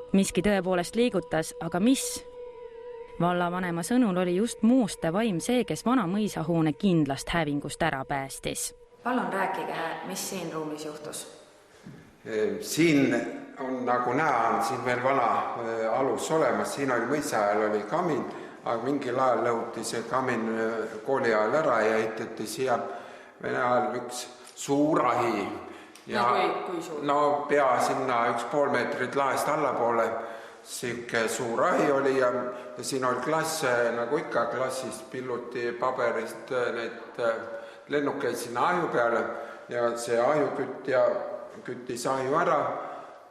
Miski tõepoolest liigutas, aga mis? Vallavanema sõnul oli just Mooste vaim see, kes vana mõisahoone kindlast hävingust ära päästis. Palun rääkige, mis siin ruumis juhtus? Siin on nagu näha, on siin veel vana alus olemas. Siin oli mõisa ajal oli kamin, aga mingil ajal lõhuti see kamin kooli ajal ära ja ehitati siia Vene ajal üks suur ahi. Ja, kui suur? No pea sinna 1,5 meetrit laest allapoole. Siuke suur ahi oli ja siin oli klass, nagu ikka klassist pilluti paberist need lennukeid sinna ahju peale ja see ahjukütja küttis ahju ära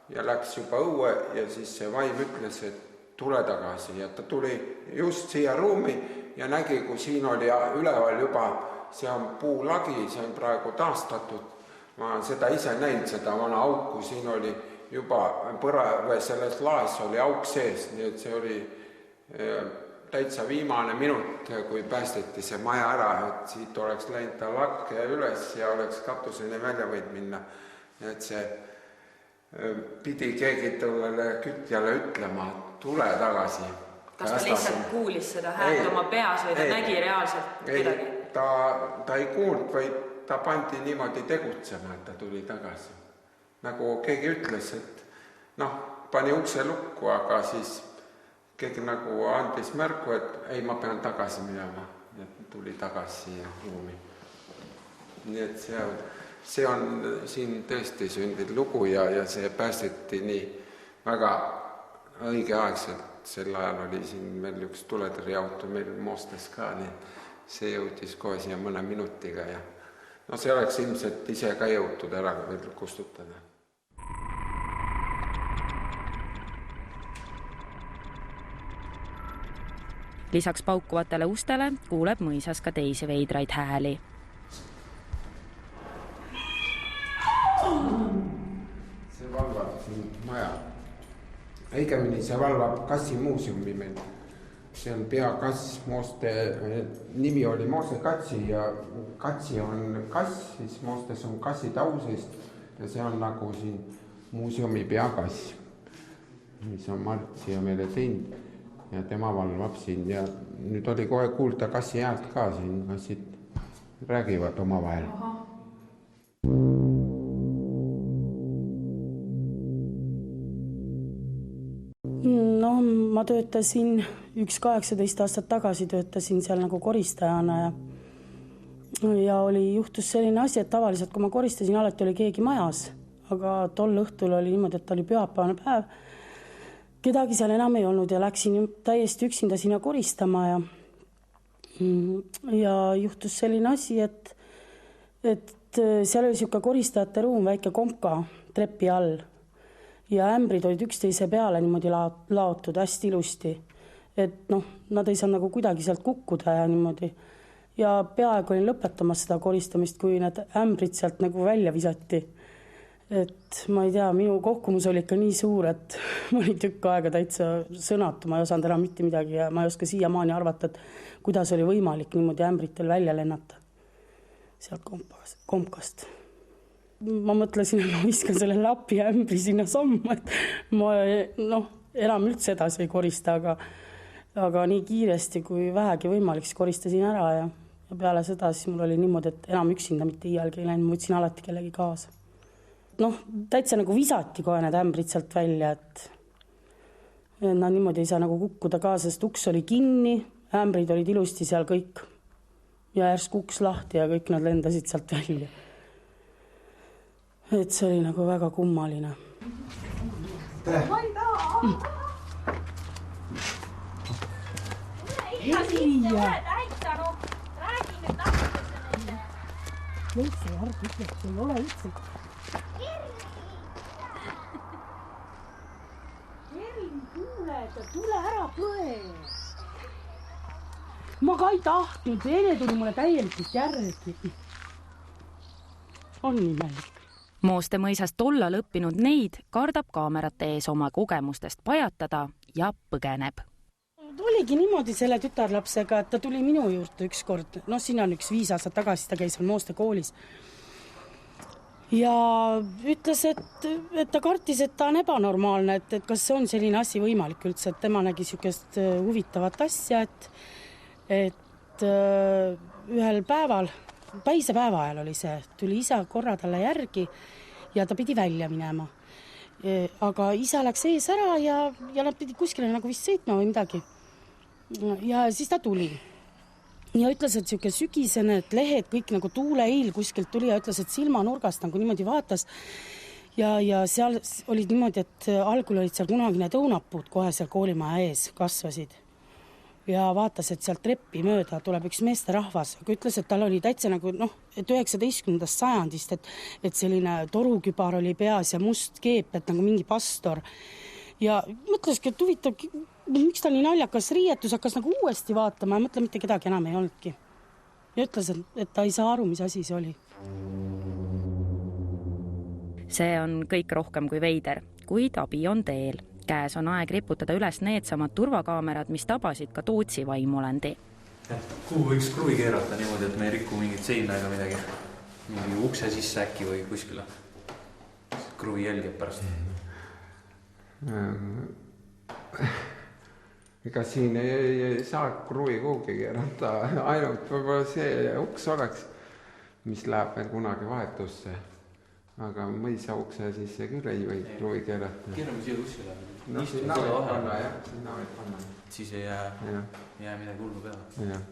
ja läks juba õue ja siis see vaim ütles, et tule tagasi ja ta tuli just siia ruumi ja nägi, kui siin oli üleval juba, see on puulagi, see on praegu taastatud. Ma seda ise näinud, seda vana auku, siin oli juba selles laes oli auk sees, nii et see oli täitsa viimane minut, kui päästeti see maja ära, et siit oleks läinud ta lakk üles ja oleks katuseni välja võid minna. Et see pidi keegi tollele kütjale ütlema, tule tagasi. Kas ta lihtsalt kuulis seda häält oma peas või ta nägi reaalselt midagi? Ta ei kuulnud, vaid ta pandi niimoodi tegutsema, et ta tuli tagasi. Nagu keegi ütles, et pani ukse lukku, aga siis keegi nagu andis märku, et ei, ma pean tagasi minema. Ja tuli tagasi siia ruumi. Nii et see on siin tõesti sündid lugu ja see päästeti nii väga õigeaegselt. Sel ajal oli siin meil üks tuletõrjeauto meil Moostes ka, nii see jõudis kohe siia mõne minutiga ja see oleks ilmselt ise ka jõutud ära veel kustutada. Lisaks paukuvatele ustele kuuleb mõisas ka teisi veidraid hääli. See valvab siin maja. Õigemini see valvab Kassi muuseumi meil. See on peakass, Mooste nimi oli Moose Katsi ja Katsi on kass, siis Moostes on kassi tausest ja see on nagu siin muuseumi peakass, mis on Mart siia meile teinud ja tema valvab siin ja nüüd oli kohe kuulda kassi häält ka siin, kassid räägivad oma vahel. Ma töötasin 18 aastat tagasi töötasin seal nagu koristajana ja juhtus selline asi, et tavaliselt kui ma koristasin, alati oli keegi majas, aga tol õhtul oli niimoodi, et oli pühapäevane päev. Kedagi seal enam ei olnud ja läksin täiesti üksinda sinna koristama ja juhtus selline asi, et seal oli siuke koristajate ruum, väike kompka trepi all. Ja ämbrid olid üksteise peale niimoodi laotud hästi ilusti. Et nad ei saa nagu kuidagi sealt kukkuda ja niimoodi. Ja peaaegu olin lõpetamas seda koristamist, kui need ämbrid sealt nagu välja visati. Et ma ei tea, minu kohkumus oli ikka nii suur, et ma olin tükk aega täitsa sõnatu, ma ei osanud enam mitte midagi ja ma ei oska siiamaani arvata, et kuidas oli võimalik niimoodi ämbritel välja lennata sealt kompkast. Ma mõtlesin, et ma viskan selle lapi ja ämbri sinna sammu, et ma enam üldse edasi ei korista, aga nii kiiresti kui vähegi võimalik, siis koristasin ära ja peale seda siis mul oli niimoodi, et enam üksinda mitte iialgi ei läinud, ma võtsin alati kellegi kaasa. Täitsa nagu visati kohe need ämbrid sealt välja, et nad niimoodi ei saa nagu kukkuda kaasa, sest uks oli kinni, ämbrid olid ilusti seal kõik ja järsku uks lahti ja kõik nad lendasid sealt välja. Et see oli nagu väga kummaline. Ma ei taha! Helija! Räägi nüüd natukese neile. Üldse Jart ütleb, see ei ole üldse. Erin, tule ära põe. Ma ka ei tahtnud, Vene tuli mulle täielikult järgi. On nimelik. Mooste mõisast tollal õppinud neid kardab kaamerate ees oma kogemustest pajatada ja põgeneb. Tuligi niimoodi selle tütarlapsega, et ta tuli minu juurde üks kord. Siin on 5 aastat tagasi, ta käis Mooste koolis. ja ütles, et ta kartis, et ta on ebanormaalne, et kas on selline asi võimalik üldse, et tema nägi sükest huvitavat asja, et ühel päeval, päisepäeva ajal oli see, tuli isa korra talle järgi ja ta pidi välja minema. Aga isa läks ees ära ja nad pidi kuskile nagu vist sõitma või midagi. Ja siis ta tuli. Ja ütles, et siuke sügisene, et lehed kõik nagu tuuleiil kuskilt tuli ja ütles, et silmanurgast nagu niimoodi vaatas. Ja seal olid niimoodi, et algul olid seal kunagi need õunapuud kohe seal koolimaja ees kasvasid. Ja vaatas, et sealt treppi mööda tuleb üks meesterahvas, aga ütles, et tal oli täitsa nagu, et 19. sajandist, et selline torukübar oli peas ja must keep, et nagu mingi pastor. Ja mõtleski, et huvitav, miks ta nii naljakas riietus, hakkas nagu uuesti vaatama ja mõtle, mitte kedagi enam ei olnudki. Ja ütles, et ta ei saa aru, mis asi see oli. See on kõik rohkem kui veider, kuid abi on teel. Käes on aeg riputada üles needsamad turvakaamerad, mis tabasid ka Tootsi vaimulendi. Kuhu võiks kruvi keerata niimoodi, et me ei rikku mingit seina ega midagi? Mingi ukse sisse äkki või kuskile? Kruvi jälgib pärast. Ega siin ei saa kruvi kuhugi keerata, ainult võib-olla see uks oleks, mis läheb veel kunagi vahetusse. Aga mõisa ukse sisse küll ei või kruvi keerata. Keerame siia kuskile. Sinna võib panna, jah. Sinna võib panna. Siis ei jää midagi hullu peale. Jah.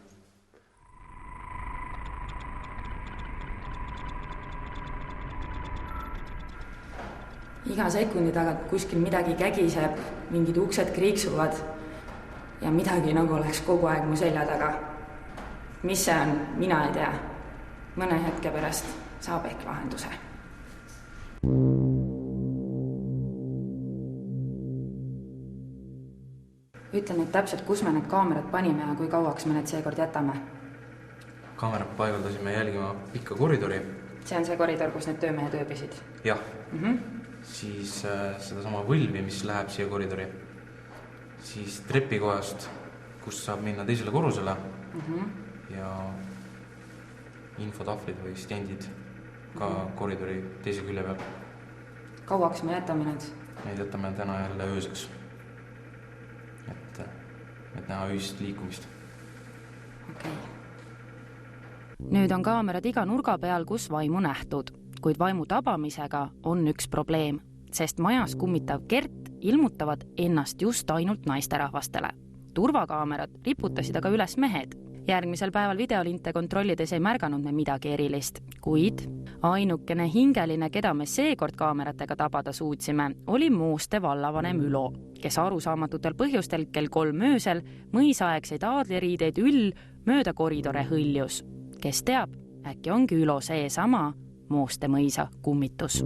Iga sekundi tagant kuskil midagi kägiseb, mingid uksed kriiksuvad ja midagi nagu oleks kogu aeg mu selja taga. Mis see on, mina ei tea. Mõne hetke pärast saab ehk lahenduse. Ütlen, et täpselt kus me need kaamerad panime ja kui kauaks me need seekord jätame. Kaamerad paigaldasime jälgima pikka koridori. See on see koridor, kus need töömehed ööbisid? Jah. Siis seda sama võlvi, mis läheb siia koridori. Siis trepikojast, kus saab minna teisele korrusele. Ja infotahvlid või stendid ka koridori teise külje peal. Kauaks me jätame need? Neid jätame täna jälle ööseks. Et näha ööst liikumist. Okei. Nüüd on kaamerad iga nurga peal, kus vaimu nähtud, kuid vaimu tabamisega on üks probleem, sest majas kummitav kert ilmutavad ennast just ainult naisterahvastele. Turvakaamerad riputasid aga üles mehed. Järgmisel päeval videolinte kontrollides ei märganud me midagi erilist, kuid ainukene hingeline, keda me seekord kaameratega tabada suutsime, oli Mooste vallavanem Ülo, kes arusaamatutel põhjustel kell 3 öösel mõisaaegseid aadliriideid mööda koridore hõljus. Kes teab, äkki ongi Ülo see sama Mooste mõisa kummitus.